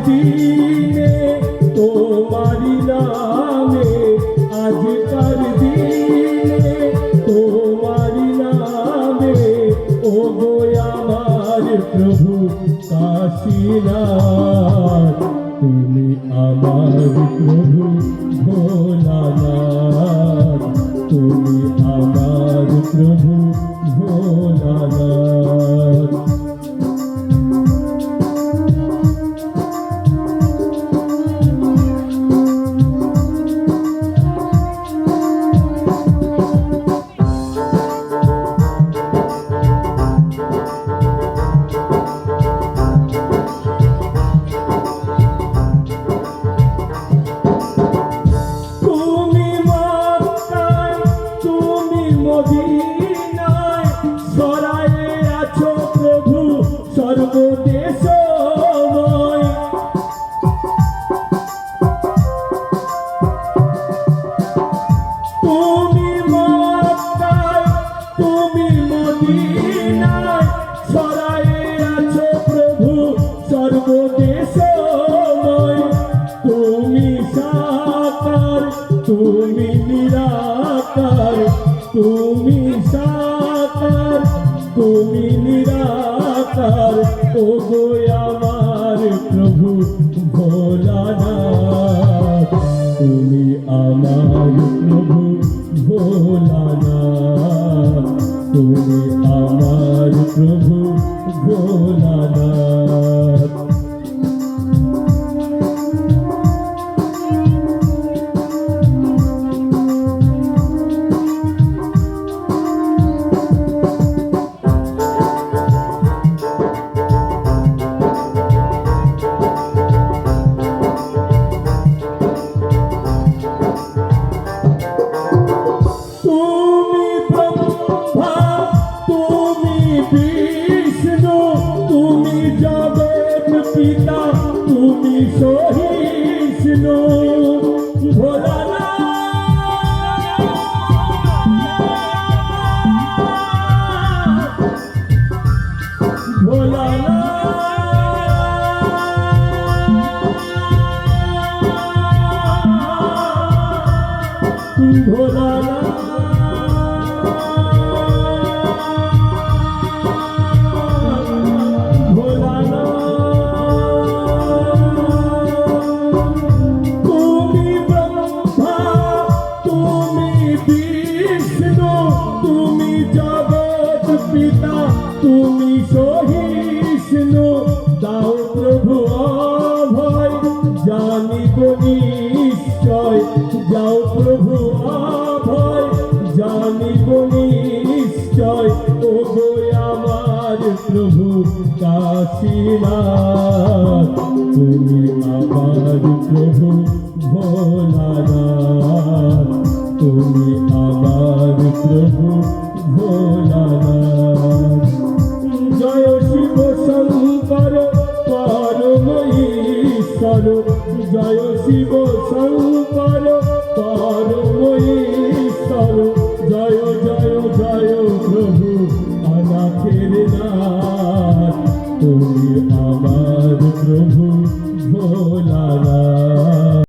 দিনে তোমারি নামে, আজকার দিনে তোমারি নামে, ও গো আমার প্রভু কাশীনাথ, তুমি আমার প্রভু ভোলানাথ, তুমি আমার প্রভু ভোলানাথ। মদিনায় ছড়ায়ে আছো প্রভু সর্বদেশময়, তুমি মক্কায় তুমি মদিনায় ছড়ায়ে আছো প্রভু সর্বদেশময়, তুমি সাকার তুমি নিরাকার, তুমি সাকার তুমি নিরাকার, ও গো আমার প্রভু ভোলানাথ, তুমি আমার প্রভু ভোলানাথ, তুমি আমার প্রভু ভোলানাথ। পিতা তুমি সহিষ্ণু, ভোলানাথ ভোলানাথ ভোলানাথ। তুমি জগৎ পিতা তুমি সহিষ্ণু, দাও প্রভু অভয় জানিব নিশ্চয়, যাও প্রভু অভয় জানিব নিশ্চয়, ও গো আমার প্রভু কাশীনাথ, তুমি আমার প্রভু ভোলানাথ, তুমি আমার প্রভু ভোলানাথ। জয় শিব শঙ্কর পরম ঈশ্বর, জয় শিব শঙ্কর পরম ঈশ্বর, জয় জয় জয় প্রভু অনাথের নাথ, তুমি আমার